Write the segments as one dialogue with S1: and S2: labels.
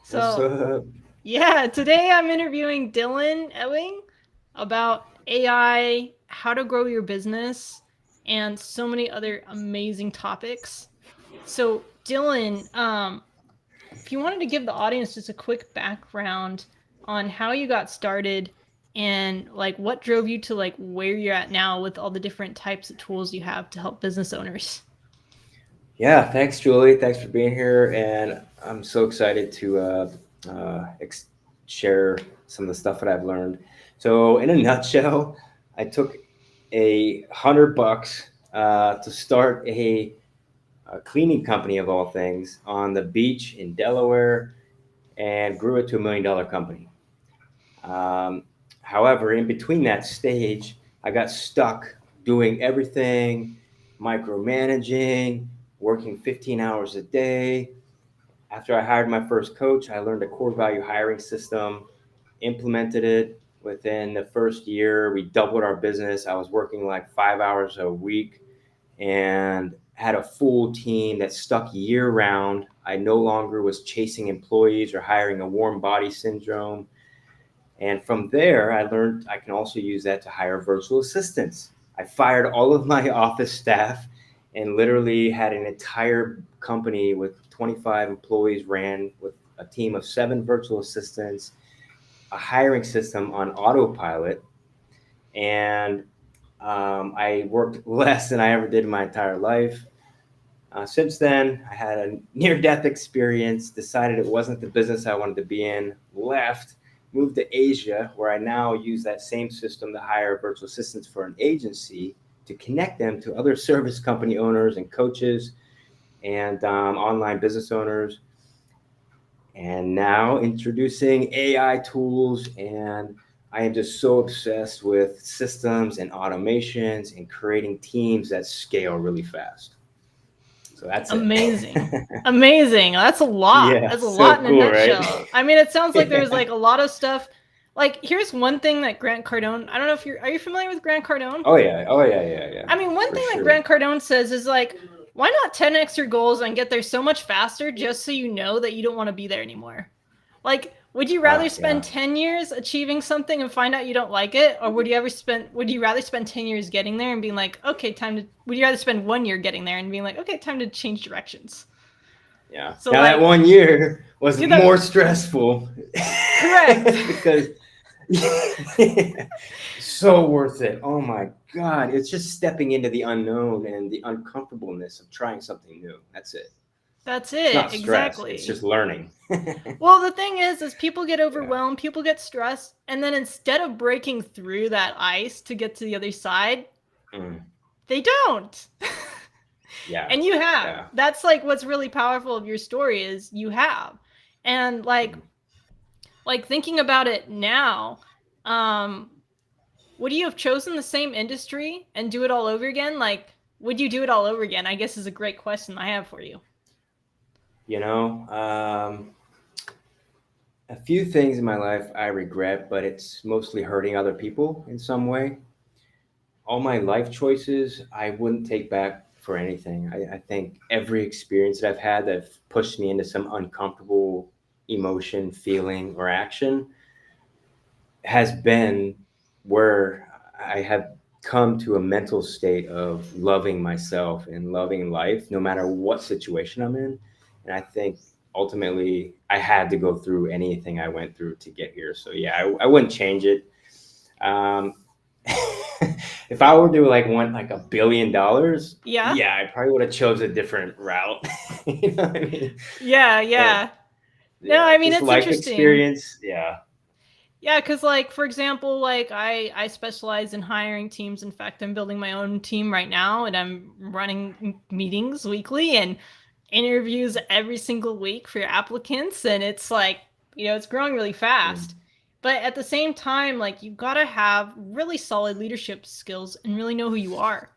S1: What's
S2: So,
S1: up?
S2: yeah, today I'm interviewing Dylan Ewing about AI, how to grow your business, and so many other amazing topics. So, Dylan, if you wanted to give the audience just a quick background on how you got started and like what drove you to like where you're at now with all the different types of tools you have to help business owners.
S1: Yeah, thanks, Julie. Thanks for being here, and I'm so excited to share some of the stuff that I've learned. So, in a nutshell, I took $100 to start a cleaning company of all things on the beach in Delaware, and grew it to $1 million company. Um, However, in between that stage, I got stuck doing everything, micromanaging, working 15 hours a day. After I hired my first coach, I learned a core value hiring system, implemented it. Within the first year, we doubled our business. I was working like 5 hours a week and had a full team that stuck year round. I no longer was chasing employees or hiring a warm body syndrome. And from there, I learned I can also use that to hire virtual assistants. I fired all of my office staff and literally had an entire company with 25 employees, ran with a team of 7 virtual assistants, a hiring system on autopilot. And I worked less than I ever did in my entire life. Since then, I had a near death experience, decided it wasn't the business I wanted to be in, left, moved to Asia, where I now use that same system to hire virtual assistants for an agency to connect them to other service company owners and coaches and online business owners. And now introducing AI tools. And I am just so obsessed with systems and automations and creating teams that scale really fast. So that's it.
S2: Amazing. Amazing. That's a lot.
S1: Yeah,
S2: That's a
S1: so
S2: lot in a
S1: cool, right?
S2: nutshell. I mean, it sounds like there was like a lot of stuff. Like, here's one thing that Grant Cardone, I don't know if are you familiar with Grant Cardone?
S1: Oh yeah, oh yeah, yeah, yeah,
S2: I mean, one
S1: for
S2: thing that
S1: sure.
S2: Grant Cardone says is like, why not 10x your goals and get there so much faster just so you know that you don't want to be there anymore? Like, would you rather spend
S1: Yeah.
S2: 10 years achieving something and find out you don't like it, or would you rather spend 10 years getting there and being like, okay, time to would you rather spend 1 year getting there and being like, okay, time to change directions?
S1: Yeah.
S2: So
S1: Now that
S2: like,
S1: 1 year was
S2: do the
S1: more stressful
S2: correct.
S1: because so worth it. Oh my God. It's just stepping into the unknown and the uncomfortableness of trying something new. That's it.
S2: That's
S1: It's
S2: it.
S1: not stress, it's
S2: Exactly.
S1: just learning.
S2: Well, the thing is people get
S1: Yeah.
S2: overwhelmed, people get stressed, and then instead of breaking through that ice to get to the other side,
S1: Mm.
S2: they don't.
S1: Yeah.
S2: And you have.
S1: Yeah.
S2: That's like what's really powerful of your story is you have. And
S1: Mm.
S2: like thinking about it now, um would you have chosen the same industry and do it all over again? Like would you do it all over again? I guess is a great question I have for you.
S1: You know, a few things in my life I regret, but it's mostly hurting other people in some way. All my life choices I wouldn't take back for anything. I think every experience that I've had that pushed me into some uncomfortable emotion, feeling, or action has been where I have come to a mental state of loving myself and loving life, no matter what situation I'm in. And I think ultimately I had to go through anything I went through to get here. So yeah, I wouldn't change it. Um, if I were to like want like $1 billion,
S2: Yeah?
S1: yeah, I probably would have chose a different route. You know what I mean?
S2: Yeah,
S1: But
S2: yeah. No,
S1: yeah,
S2: I mean
S1: just
S2: it's
S1: life
S2: interesting.
S1: experience. Yeah.
S2: Yeah, because like for example, like I specialize in hiring teams. In fact, I'm building my own team right now, and I'm running meetings weekly and interviews every single week for your applicants, and it's like it's growing really
S1: Mm,
S2: fast. But at the same time, like you've got to have really solid leadership skills and really know who you are,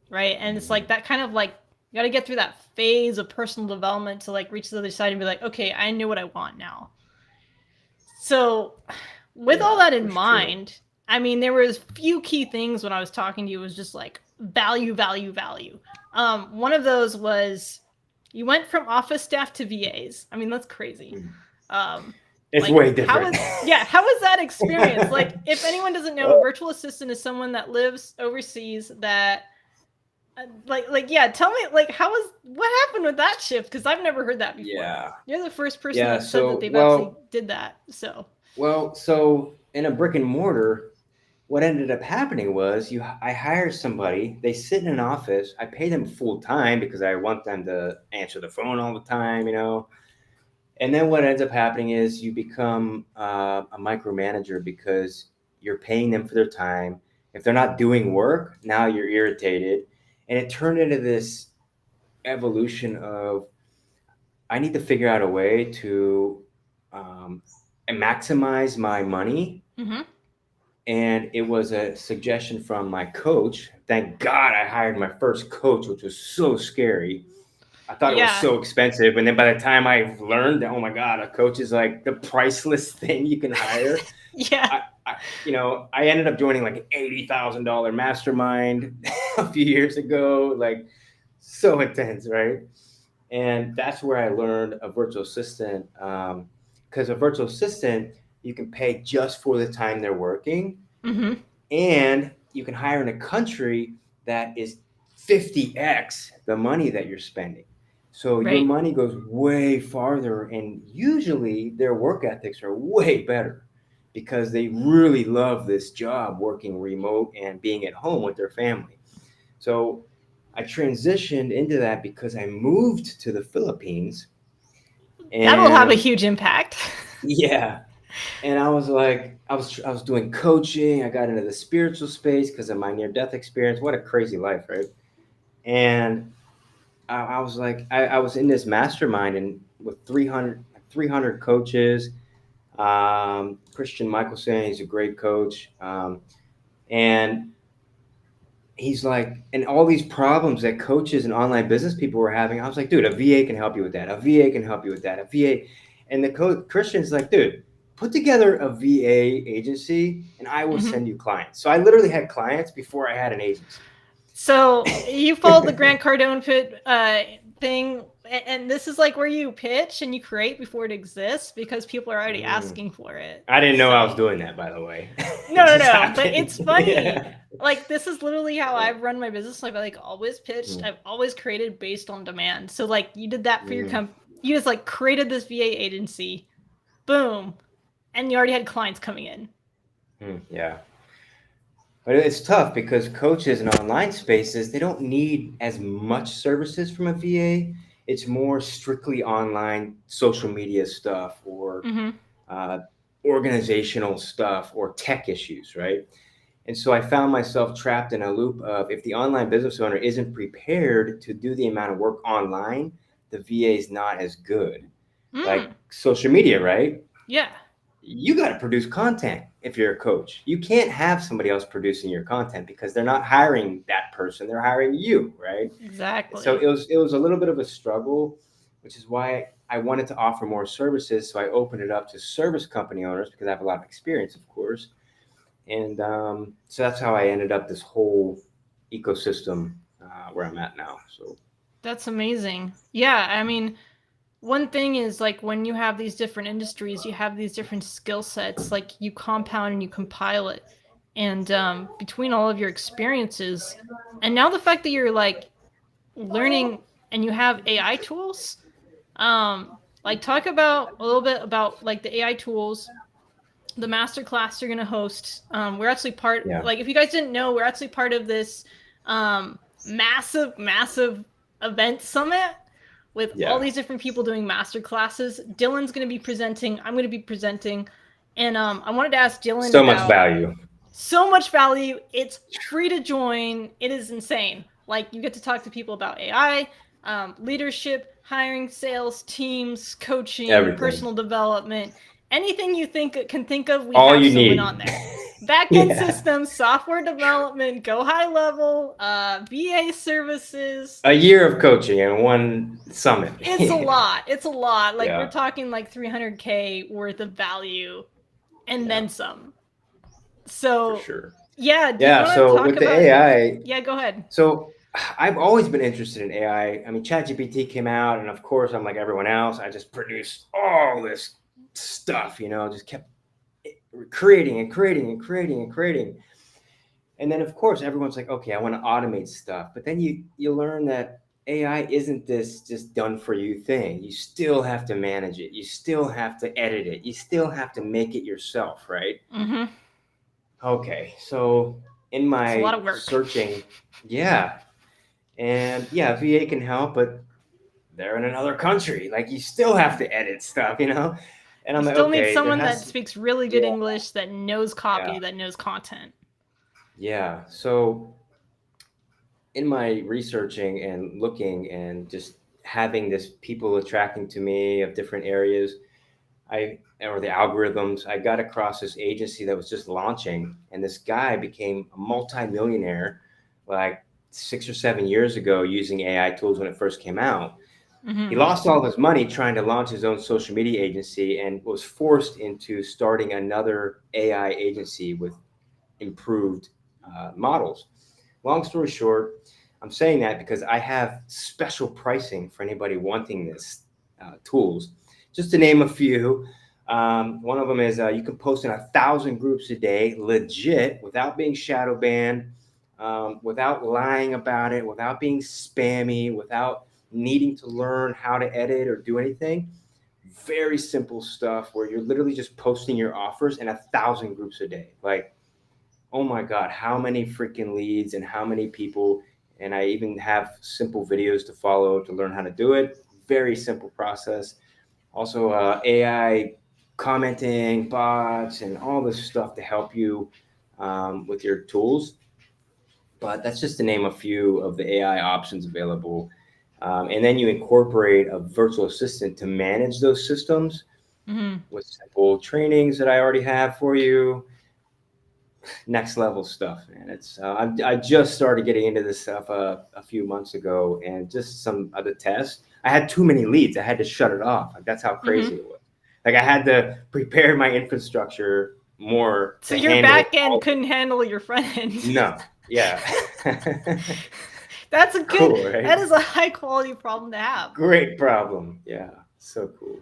S2: right? And it's like
S1: mhm.
S2: that kind of like you got to get through that phase of personal development to like reach the other side and be like, okay, I know what I want now. So, with all
S1: Yeah,
S2: that
S1: for
S2: in
S1: sure.
S2: mind, I mean, there was few key things when I was talking to you. It was just like value, value, value. One of those was you went from office staff to VAs. I mean, that's crazy.
S1: Mm.
S2: Um,
S1: It's
S2: like
S1: way
S2: how
S1: different.
S2: is yeah, how is that experience? Like if anyone doesn't know, a virtual assistant is someone that lives overseas that yeah, tell me like what happened with that shift because I've never heard that before.
S1: Yeah.
S2: You're the first person
S1: Yeah.
S2: that said that
S1: So,
S2: they've actually did that. So,
S1: so in a brick and mortar, what ended up happening was I hire somebody, they sit in an office, I pay them full time because I want them to answer the phone all the time, you know. And then what ends up happening is you become a micromanager because you're paying them for their time. If they're not doing work, now you're irritated. And it turned into this evolution of I need to figure out a way to um, maximize my money.
S2: mm-hmm.
S1: And it was a suggestion from my coach. Thank God I hired my first coach, which was so scary. I thought it was
S2: Yeah.
S1: so expensive. And then by the time I learned that, oh my God, a coach is like the priceless thing you can hire.
S2: Yeah.
S1: I ended up joining like an $80,000 mastermind a few years ago. Like, so intense, right? And that's where I learned a virtual assistant. Because a virtual assistant, you can pay just for the time they're working,
S2: Mm-hmm.
S1: and you can hire in a country that is 50x the money that you're spending. So your
S2: Right.
S1: money goes way farther, and usually their work ethics are way better because they really love this job working remote and being at home with their family. So I transitioned into that because I moved to the Philippines,
S2: That'll have a
S1: and
S2: huge impact.
S1: yeah, and I was like, I was doing coaching. I got into the spiritual space because of my near death experience. What a crazy life, right? And I was like, I was in this mastermind and with 300 coaches. Christian Michelson, he's a great coach, and he's like, and all these problems that coaches and online business people were having. I was like, dude, a VA can help you with that. A VA can help you with that. A VA, and the Christian's like, dude, put together a VA agency, and I will
S2: Mm-hmm.
S1: send you clients. So I literally had clients before I had an agency.
S2: So you followed the Grant Cardone thing, and this is like where you pitch and you create before it exists because people are already
S1: Mm.
S2: asking for it.
S1: I didn't know I was
S2: So
S1: doing that, by the way.
S2: no,
S1: It
S2: no,
S1: just
S2: no. But it's
S1: happened.
S2: funny.
S1: Yeah.
S2: Like this is literally how I've run my business. I've always pitched.
S1: Mm.
S2: I've always created based on demand. So like you did that for your
S1: Mm.
S2: you just like created this VA agency, boom, and you already had clients coming in.
S1: Mm. Yeah. But it's tough because coaches in online spaces, they don't need as much services from a VA. It's more strictly online social media stuff or
S2: Mm-hmm.
S1: uh, organizational stuff or tech issues, right? And so I found myself trapped in a loop of if the online business owner isn't prepared to do the amount of work online, the VA is not as good. Like
S2: Mm.
S1: social media, right?
S2: Yeah.
S1: You got to produce content if you're a coach. You can't have somebody else producing your content because they're not hiring that person, they're hiring you, right? So
S2: Exactly.
S1: it was a little bit of a struggle, which is why I wanted to offer more services. So I opened it up to service company owners because I have a lot of experience, of course. And so that's how I ended up this whole ecosystem where I'm at now. So
S2: That's amazing. Yeah, I mean, one thing is like when you have these different industries, you have these different skill sets, like you compound and you compile it. And between all of your experiences, and now the fact that you're like learning and you have AI tools, like talk about a little bit about like the AI tools, the master class you're going to host. We're actually part,
S1: yeah,
S2: like if you guys didn't know, we're actually part of this massive event summit with all
S1: yeah,
S2: these different people doing master classes. Dylan's going to be presenting, I'm going to be presenting, and I wanted to ask Dylan
S1: so much
S2: about
S1: value.
S2: so much value. It's free to join. It is insane. Like you get to talk to people about AI, leadership, hiring, sales, teams, coaching,
S1: Everything,
S2: personal development, anything you think of. We
S1: all
S2: have
S1: you
S2: someone
S1: need.
S2: on there. Backend
S1: Yeah.
S2: systems, software development, go high level, VA services.
S1: A year of coaching and one summit.
S2: It's a lot. It's a lot. Like we're
S1: Yeah,
S2: talking like 300K worth of value and
S1: yeah,
S2: then some.
S1: for
S2: So,
S1: sure.
S2: yeah, do you
S1: Yeah,
S2: want to
S1: so
S2: talk
S1: with the
S2: about?
S1: AI,
S2: Yeah, go ahead.
S1: so I've always been interested in AI. I mean, ChatGPT came out, and of course, I'm like everyone else. I just produced all this stuff, you know, just kept creating and creating and creating and creating. And then of course everyone's like, okay, I want to automate stuff. But then you learn that AI isn't this just done for you thing. You still have to manage it. You still have to edit it. You still have to make it yourself, right?
S2: Mm-hmm.
S1: Okay. So in
S2: It's a lot
S1: my
S2: of work.
S1: searching, yeah. And yeah, VA can help, but they're in another country. Like you still have to edit stuff, you know? And
S2: You
S1: I'm like,
S2: still need
S1: okay, there
S2: someone that
S1: has
S2: speaks really
S1: yeah,
S2: good English, that knows
S1: yeah,
S2: copy, that knows content.
S1: yeah. So in my researching and looking and just having this people attracting to me of different areas, I or the algorithms, I got across this agency that was just launching, and this guy became a multi-millionaire like 6 or 7 years ago using AI tools when it first came out. He
S2: Mm-hmm.
S1: lost all of his money trying to launch his own social media agency and was forced into starting another AI agency with improved models. Long story short, I'm saying that because I have special pricing for anybody wanting this tools. Just to name a few, one of them is you can post in 1,000 groups a day, legit, without being shadow banned, without lying about it, without being spammy, without needing to learn how to edit or do anything. Very simple stuff where you're literally just posting your offers in 1,000 groups a day. Like, oh my god, how many freaking leads and how many people, and I even have simple videos to follow to learn how to do it. Very simple process. Also AI commenting bots and all this stuff to help you with your tools. But that's just to name a few of the AI options available. And then you incorporate a virtual assistant to manage those systems
S2: Mm-hmm.
S1: with simple trainings that I already have for you. Next level stuff, man. It's I just started getting into this stuff a few months ago, and just some of the tests. I had too many leads. I had to shut it off. Like that's how
S2: Mm-hmm.
S1: crazy it was. Like I had to prepare my infrastructure more
S2: So
S1: to
S2: your
S1: handle
S2: back end
S1: all.
S2: couldn't handle your front end.
S1: No, yeah,
S2: That's a good.
S1: cool, right?
S2: That is a high quality problem to have.
S1: Great problem. Yeah, so cool.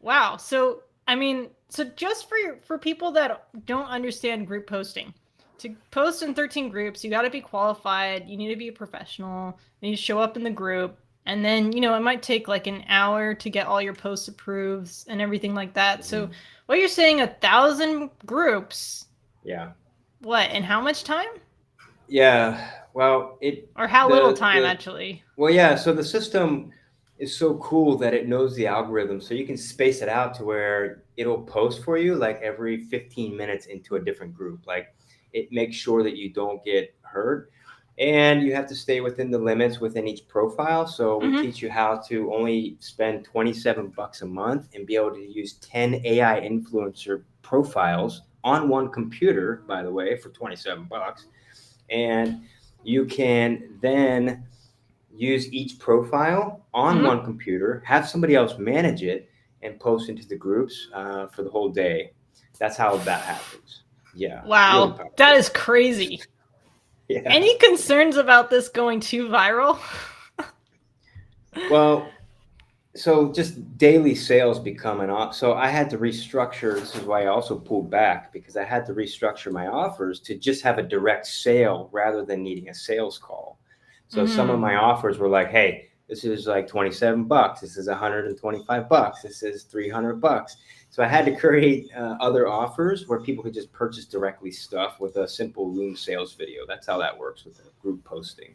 S2: Wow. So I mean, so just for people that don't understand group posting, to post in 13 groups, you got to be qualified. You need to be a professional. You need to show up in the group, and then it might take like an hour to get all your posts approved and everything like that. So
S1: Mhm.
S2: what you're saying, 1,000 groups?
S1: Yeah,
S2: What, in how much time?
S1: yeah. Well,
S2: Or how little time
S1: the
S2: actually?
S1: well, yeah. So the system is so cool that it knows the algorithm, so you can space it out to where it'll post for you like every 15 minutes into a different group. Like it makes sure that you don't get hurt, and you have to stay within the limits within each profile. So we
S2: Mm-hmm.
S1: teach you how to only spend $27 a month and be able to use 10 AI influencer profiles on one computer, by the way, for $27. And you can then use each profile on
S2: Mm-hmm.
S1: one computer, have somebody else manage it, and post into the groups for the whole day. That's how that happens. Yeah, really
S2: Wow, that
S1: powerful.
S2: is crazy.
S1: Yeah.
S2: Any concerns about this going too viral?
S1: Well, so just daily sales become an op. So I had to restructure. This is why I also pulled back because I had to restructure my offers to just have a direct sale rather than needing a sales call. So some of
S2: Mm-hmm.
S1: my offers were like, hey, this is like $27. This is $125. This is $300. So I had to create other offers where people could just purchase directly stuff with a simple Loom sales video. That's how that works with the group posting.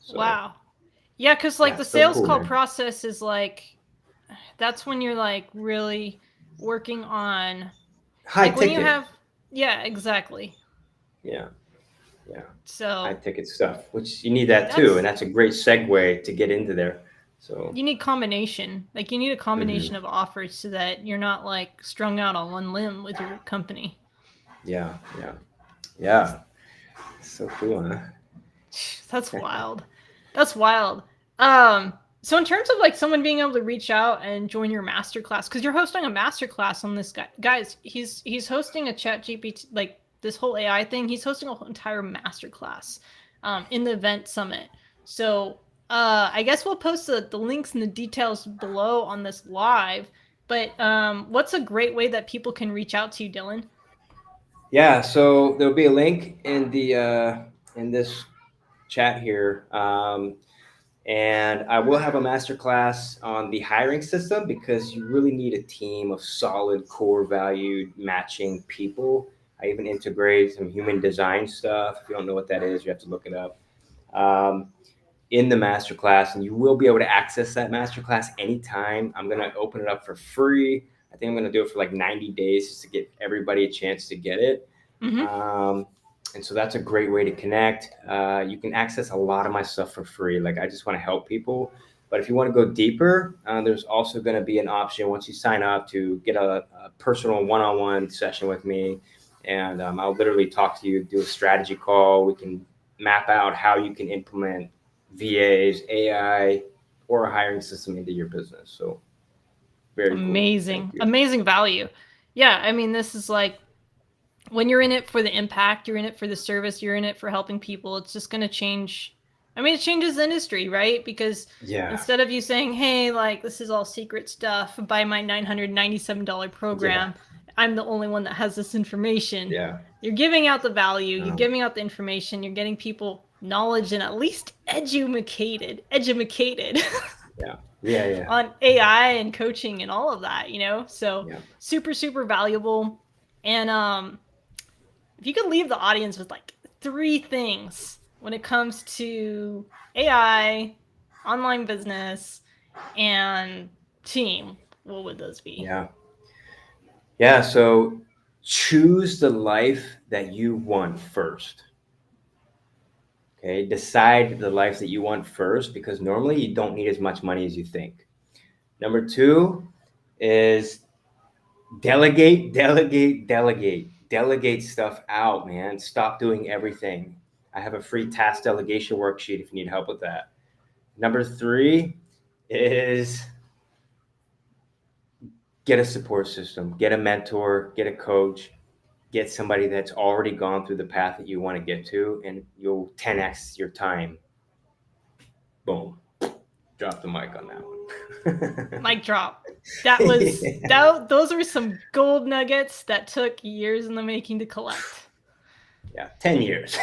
S1: So
S2: Wow. Yeah, because like
S1: yeah,
S2: the
S1: so
S2: sales
S1: cool,
S2: call
S1: man.
S2: process is like, that's when you're like really working on,
S1: High
S2: like when you
S1: ticket.
S2: have, yeah, exactly.
S1: Yeah. Yeah, high
S2: So
S1: ticket stuff, which you need that too, and
S2: that's,
S1: that's a great segue to get into there. So,
S2: you need combination. Like you need a
S1: mhm.
S2: combination of offers so that you're not like strung out on one limb with your company.
S1: Yeah, yeah, yeah. So cool, huh?
S2: That's wild. That's wild. So in terms of like someone being able to reach out and join your masterclass, because you're hosting a masterclass on this guy, guys, he's hosting a chat GPT, like this whole AI thing. He's hosting a whole entire masterclass, in the event summit. So I guess we'll post the links and the details below on this live. But what's a great way that people can reach out to you, Dylan?
S1: Yeah, so there'll be a link in this chat here, and I will have a masterclass on the hiring system because you really need a team of solid, core valued, matching people. I even integrate some human design stuff. If you don't know what that is, you have to look it up. Um, in the masterclass, and you will be able to access that masterclass anytime. I'm going to open it up for free. I think I'm going to do it for like 90 days just to give everybody a chance to get it.
S2: Mm-hmm.
S1: Um, and so that's a great way to connect. You can access a lot of my stuff for free. Like I just want to help people. But if you want to go deeper, there's also going to be an option once you sign up to get a personal one-on-one session with me. And I'll literally talk to you, do a strategy call. We can map out how you can implement VAs, AI, or a hiring system into your business. So very cool. Thank
S2: Amazing,
S1: you.
S2: amazing value. Yeah, I mean, this is like when you're in it for the impact, you're in it for the service, you're in it for helping people. It's just going to change. I mean, it changes the industry, right? Because
S1: Yeah.
S2: instead of you saying, hey, like, this is all secret stuff, buy my $997
S1: Yeah.
S2: program, I'm the only one that has this information.
S1: Yeah.
S2: You're giving out the value, you're
S1: Um,
S2: giving out the information, you're getting people knowledge and at least educated
S1: yeah. Yeah. Yeah.
S2: on AI and coaching and all of that, you know? So
S1: Yeah.
S2: super, super valuable. And if you could leave the audience with like 3 things when it comes to AI, online business, and team, what would those be?
S1: Yeah. Yeah. So choose the life that you want first. Okay. Decide the life that you want first because normally you don't need as much money as you think. Number two is delegate, delegate, delegate. Delegate stuff out, man. Stop doing everything. I have a free task delegation worksheet if you need help with that. Number three is get a support system, get a mentor, get a coach, get somebody that's already gone through the path that you want to get to, and you'll 10x your time. Boom. Drop the mic on that one.
S2: Mic drop. That was that. Those were some gold nuggets that took years in the making to collect.
S1: Yeah, 10 years.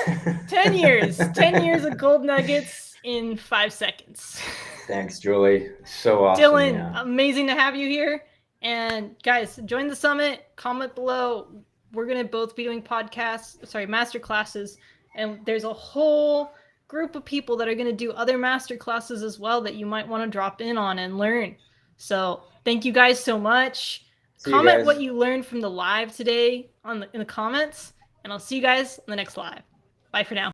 S2: 10 years. 10 years of gold nuggets in 5 seconds.
S1: Thanks, Julie. So awesome.
S2: Dylan,
S1: Yeah.
S2: amazing to have you here. And guys, join the summit. Comment below. We're gonna both be doing podcasts, sorry, master classes, and there's a whole group of people that are gonna do other master classes as well that you might want to drop in on and learn. So thank you guys so much.
S1: See you
S2: Comment what
S1: guys.
S2: you learned from the live today in the comments, and I'll see you guys in the next live. Bye for now.